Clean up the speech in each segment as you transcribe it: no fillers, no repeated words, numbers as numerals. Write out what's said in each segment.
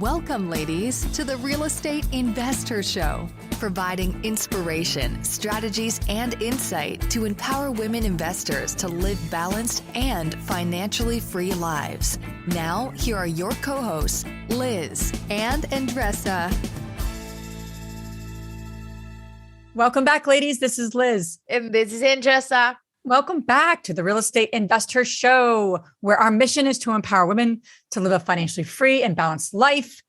Welcome, ladies, to the Real Estate Investor Show, providing inspiration, strategies, and insight to empower women investors to live balanced and financially free lives. Now, here are your co-hosts, Liz and Andressa. Welcome back, ladies. This is Liz. And this is Andressa. Welcome back to the Real Estate Investor Show, where our mission is to empower women to live a financially free and balanced life.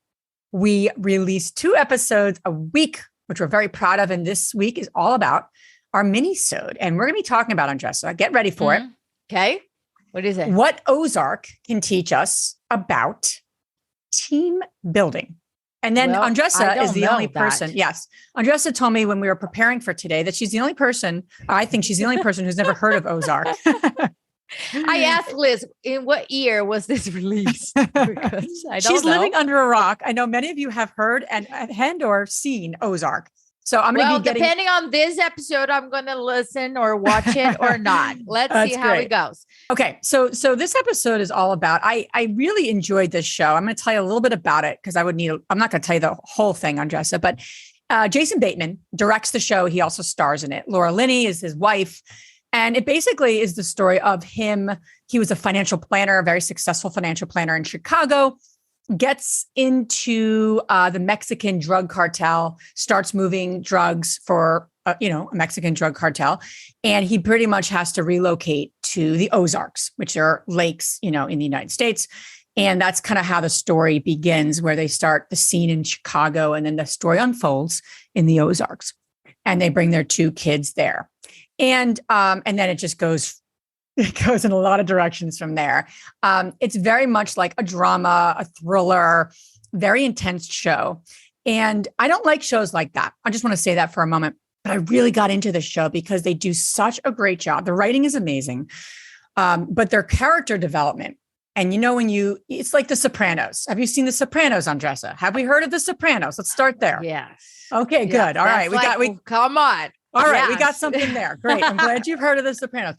We release 2 episodes a week, which we're very proud of. And this week is all about our mini-sode. And we're going to be talking about, Andressa, get ready for it. Okay. What is it? What Ozark can teach us about team building. And then Andressa is the only person. Yes. Andressa told me when we were preparing for today that she's the only person, I think she's the only person who's never heard of Ozark. I asked Liz, in what year was this released? Because she's living under a rock. I know many of you have heard and or seen Ozark. So I'm going to be getting... depending on this episode, I'm going to listen or watch it or not. Let's see how it goes. Okay. So this episode is all about, I really enjoyed this show. I'm going to tell you a little bit about it because I'm not going to tell you the whole thing, Andressa, but Jason Bateman directs the show. He also stars in it. Laura Linney is his wife. And it basically is the story of him. He was a financial planner, a very successful financial planner in Chicago, gets into the Mexican drug cartel, starts moving drugs for, a Mexican drug cartel. And he pretty much has to relocate to the Ozarks, which are lakes, in the United States. And that's kind of how the story begins, where they start the scene in Chicago and then the story unfolds in the Ozarks. And they bring their 2 kids there. And then it just goes in a lot of directions from there. It's very much like a drama, a thriller, very intense show. And I don't like shows like that. I just want to say that for a moment. But I really got into this show because they do such a great job. The writing is amazing, but their character development. And it's like The Sopranos. Have you seen The Sopranos, Andressa? Have we heard of The Sopranos? Let's start there. Yes. Okay, good. All right. Come on. All right. We got something there. Great. I'm glad you've heard of The Sopranos.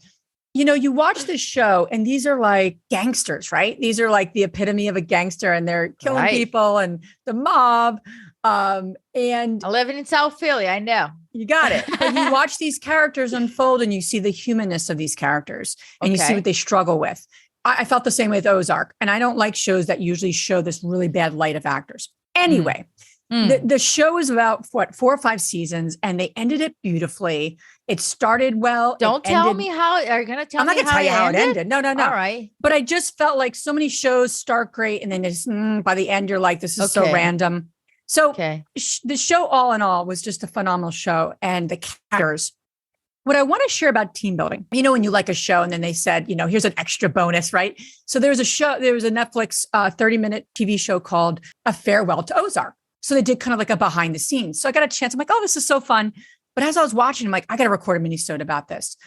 You watch this show and these are like gangsters, right? These are like the epitome of a gangster and they're killing people and the mob. And I live in South Philly. I know. You got it. But you watch these characters unfold and you see the humanness of these characters and you see what they struggle with. I felt the same way with Ozark. And I don't like shows that usually show this really bad light of actors. Anyway, the show is about 4 or 5 seasons and they ended it beautifully. It started well. Don't tell me how. Are you going to tell me how it ended? I'm not going to tell you how it ended. No. All right. But I just felt like so many shows start great. And then by the end, you're like, this is so random. So the show all in all was just a phenomenal show. And the characters. What I want to share about team building, when you like a show and then they said, here's an extra bonus, right? So there was a Netflix 30-minute TV show called A Farewell to Ozark. So they did kind of like a behind the scenes. So I got a chance. I'm like, oh, this is so fun. But as I was watching, I'm like, I got to record a mini-sode about this.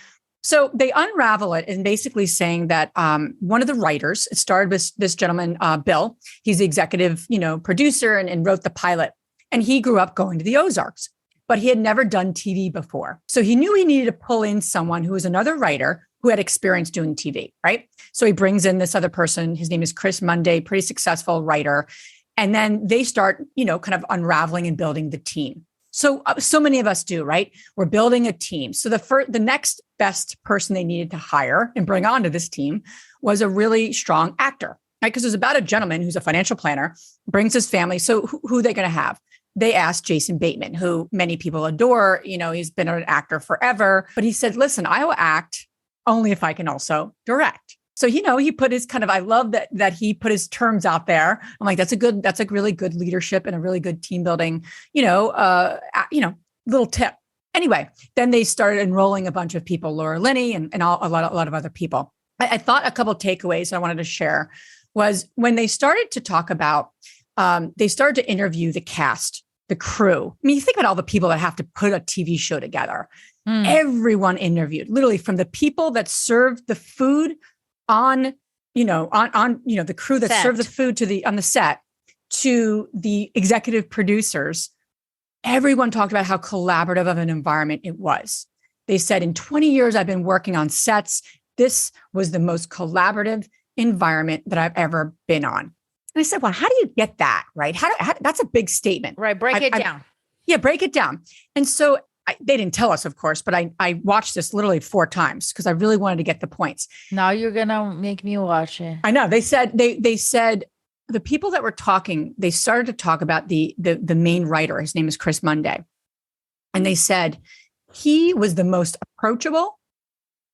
So they unravel it and basically saying that one of the writers, it started with this gentleman, Bill. He's the executive, producer and wrote the pilot. And he grew up going to the Ozarks, but he had never done TV before. So he knew he needed to pull in someone who was another writer who had experience doing TV, right? So he brings in this other person. His name is Chris Monday, pretty successful writer. And then they start, kind of unraveling and building the team. So many of us do, right? We're building a team. So the next best person they needed to hire and bring onto this team was a really strong actor, right? Because it was about a gentleman who's a financial planner, brings his family. So who are they going to have? They asked Jason Bateman, who many people adore. He's been an actor forever, but he said, listen, I will act only if I can also direct. So, he put his I love that he put his terms out there. I'm like, that's a really good leadership and a really good team building, little tip. Anyway, then they started enrolling a bunch of people, Laura Linney and a lot of other people. I thought a couple of takeaways I wanted to share was when they started to talk about, they started to interview the cast, the crew. I mean, you think about all the people that have to put a TV show together. Everyone interviewed, literally from the people that served the food on the crew that served the food on the set to the executive producers. Everyone talked about how collaborative of an environment it was. They said, in 20 years, I've been working on sets. This was the most collaborative environment that I've ever been on. And I said, well, how do you get that? Right. That's a big statement. Right. Break it down. Yeah. Break it down. And so they didn't tell us, of course, but I watched this literally 4 times because I really wanted to get the points. Now you're going to make me watch it. I know. They said the people that were talking, they started to talk about the main writer. His name is Chris Monday. And they said he was the most approachable,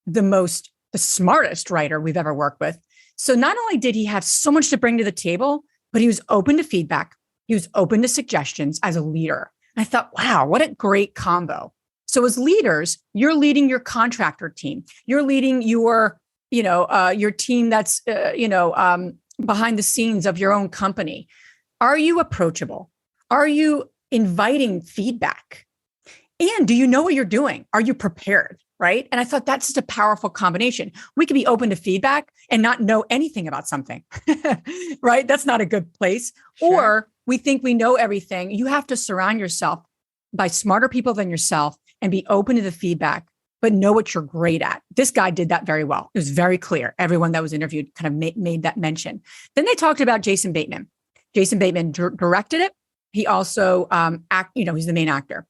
the smartest writer we've ever worked with. So not only did he have so much to bring to the table, but he was open to feedback. He was open to suggestions as a leader. And I thought, wow, what a great combo. So as leaders, you're leading your contractor team. You're leading your team that's, behind the scenes of your own company. Are you approachable? Are you inviting feedback? And do you know what you're doing? Are you prepared? Right. And I thought that's just a powerful combination. We could be open to feedback and not know anything about something, right? That's not a good place. Sure. Or we think we know everything. You have to surround yourself by smarter people than yourself and be open to the feedback, but know what you're great at. This guy did that very well. It was very clear. Everyone that was interviewed kind of made that mention. Then they talked about Jason Bateman. Jason Bateman directed it. He also, he's the main actor.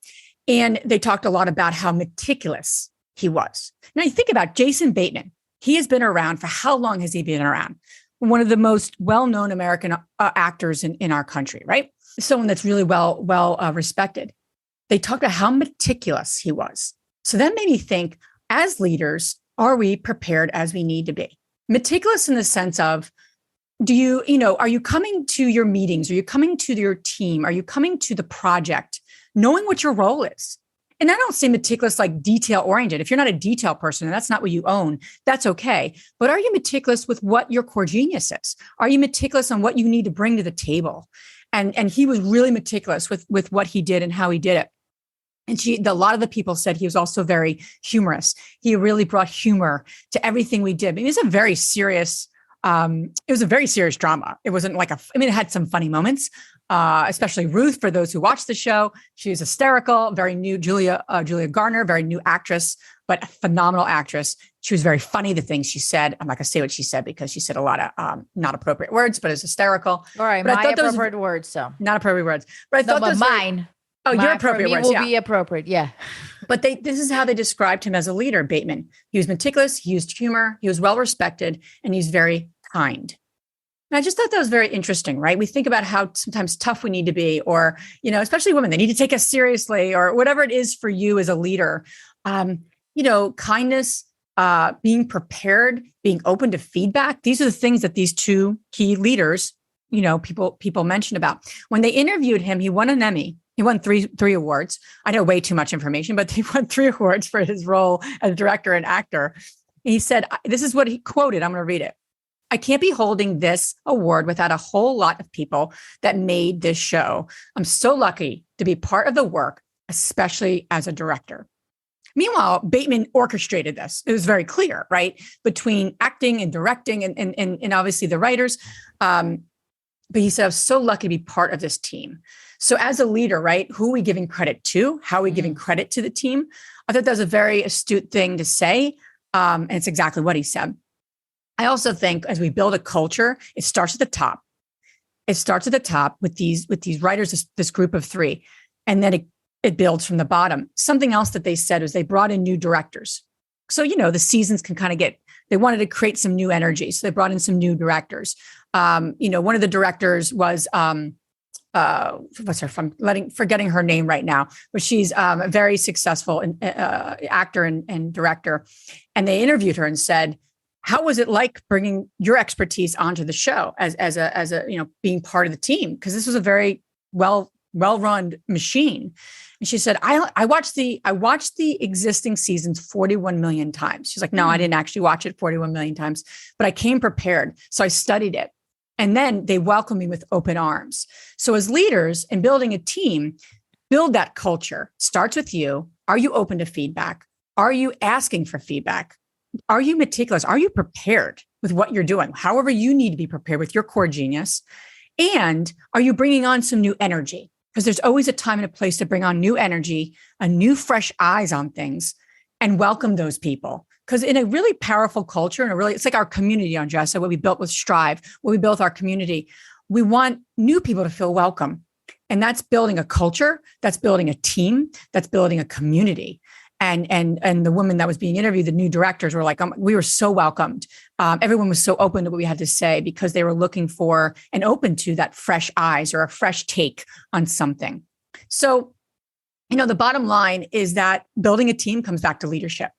And they talked a lot about how meticulous he was. Now you think about Jason Bateman. He has been around for how long has he been around? One of the most well-known American actors in our country, right? Someone that's really well respected. They talked about how meticulous he was. So that made me think, as leaders, are we prepared as we need to be? Meticulous in the sense of, are you coming to your meetings? Are you coming to your team? Are you coming to the project knowing what your role is? And I don't say meticulous like detail oriented. If you're not a detail person and that's not what you own, that's okay. But are you meticulous with what your core genius is? Are you meticulous on what you need to bring to the table? And he was really meticulous with what he did and how he did it. And a lot of the people said he was also very humorous. He really brought humor to everything we did. I mean, it was a very serious drama. It wasn't like it had some funny moments, especially Ruth, for those who watched the show. She was hysterical, very new. Julia Garner, very new actress, but a phenomenal actress. She was very funny. The things she said, I'm not going to say what she said because she said a lot of not appropriate words, but it's hysterical. All right, but my appropriate words, so. Not appropriate words. But I thought those mine. Your appropriate words, will be appropriate, yeah. But this is how they described him as a leader, Bateman. He was meticulous, he used humor, he was well-respected, and he's very kind. And I just thought that was very interesting, right? We think about how sometimes tough we need to be, or, especially women, they need to take us seriously, or whatever it is for you as a leader. Kindness, being prepared, being open to feedback. These are the things that these two key leaders, people mentioned about. When they interviewed him, he won an Emmy. He won three awards. I know way too much information, but he won 3 awards for his role as director and actor. And he said, this is what he quoted. I'm going to read it. I can't be holding this award without a whole lot of people that made this show. I'm so lucky to be part of the work, especially as a director. Meanwhile, Bateman orchestrated this. It was very clear, right? Between acting and directing and obviously the writers. But he said, I was so lucky to be part of this team. So as a leader, right, who are we giving credit to? How are we giving credit to the team? I thought that was a very astute thing to say. And it's exactly what he said. I also think as we build a culture, it starts at the top. It starts at the top with these writers, this group of 3, and then it builds from the bottom. Something else that they said was they brought in new directors. So, the seasons can kind of they wanted to create some new energy. So they brought in some new directors. One of the directors was, what's her? I'm forgetting her name right now, but she's a very successful actor and director. And they interviewed her and said, how was it like bringing your expertise onto the show as a being part of the team? Because this was a very well-run machine. And she said, I watched the existing seasons 41 million times. She's like, no, I didn't actually watch it 41 million times, but I came prepared. So I studied it. And then they welcomed me with open arms. So as leaders in building a team, build that culture. Starts with you. Are you open to feedback? Are you asking for feedback? Are you meticulous? Are you prepared with what you're doing? However you need to be prepared with your core genius. And are you bringing on some new energy? Because there's always a time and a place to bring on new energy, a new fresh eyes on things, and welcome those people. Because in a really powerful culture, it's like our community, Andressa, what we built with Strive, what we built our community. we want new people to feel welcome. And that's building a culture, that's building a team, that's building a community. And the woman that was being interviewed, the new directors were like, we were so welcomed. Everyone was so open to what we had to say because they were looking for and open to that fresh eyes or a fresh take on something. So, the bottom line is that building a team comes back to leadership.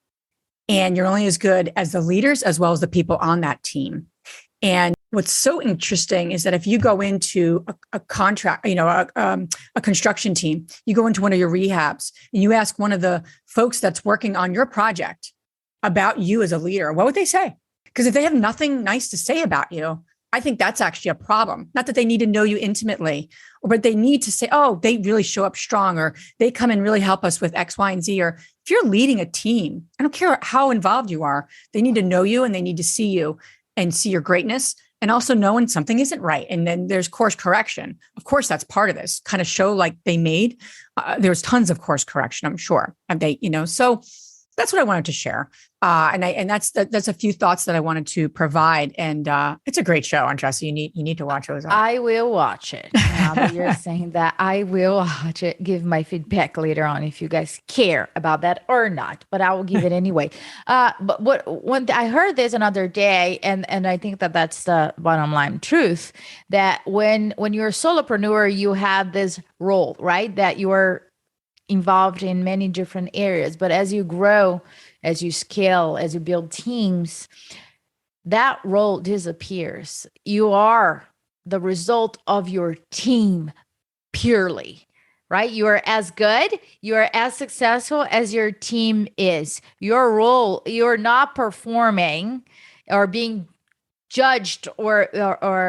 And you're only as good as the leaders as well as the people on that team. And what's so interesting is that if you go into a contract, a construction team, you go into one of your rehabs and you ask one of the folks that's working on your project about you as a leader, what would they say? Because if they have nothing nice to say about you, I think that's actually a problem. Not that they need to know you intimately, but they need to say, oh, they really show up strong, or they come and really help us with X, Y, and Z. Or if you're leading a team, I don't care how involved you are, they need to know you and they need to see you and see your greatness, and also know when something isn't right. And then there's course correction. Of course, that's part of this kind of show like they made. There's tons of course correction, I'm sure. And so that's what I wanted to share. And that's a few thoughts that I wanted to provide. And it's a great show, Andressa. You need to watch Ozark. I will watch it. Now that you're saying that, I will watch it. Give my feedback later on if you guys care about that or not. But I will give it anyway. But when I heard this another day, and I think that's the bottom line truth, that when you're a solopreneur, you have this role, right? That you are involved in many different areas. But as you grow, as you scale, as you build teams, that role disappears. You are the result of your team purely, right? You are as good, you are as successful as your team is. Your role, you're not performing or being judged, or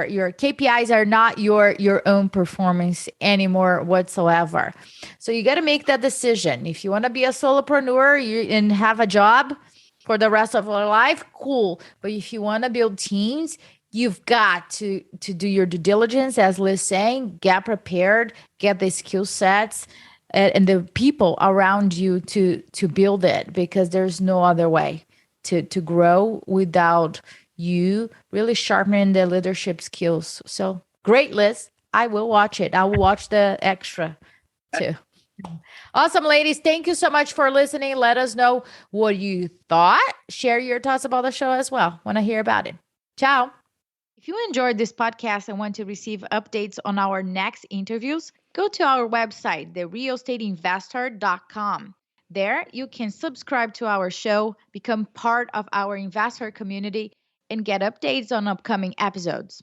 your KPIs are not your own performance anymore whatsoever. So you got to make that decision. If you want to be a solopreneur and have a job for the rest of your life, cool. But if you want to build teams, you've got to do your due diligence, as Liz saying, get prepared, get the skill sets and the people around you to build it, because there's no other way to grow without you really sharpening the leadership skills. So great, Liz. I will watch it. I will watch the extra too. Awesome, ladies. Thank you so much for listening. Let us know what you thought. Share your thoughts about the show as well. Want to hear about it. Ciao. If you enjoyed this podcast and want to receive updates on our next interviews, go to our website, therealestateinvestor.com. There, you can subscribe to our show, become part of our investor community, and get updates on upcoming episodes.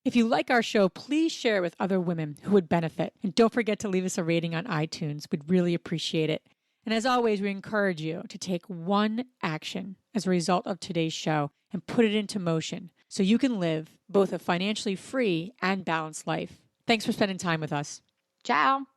If you like our show, please share it with other women who would benefit. And don't forget to leave us a rating on iTunes. We'd really appreciate it. And as always, we encourage you to take one action as a result of today's show and put it into motion so you can live both a financially free and balanced life. Thanks for spending time with us. Ciao.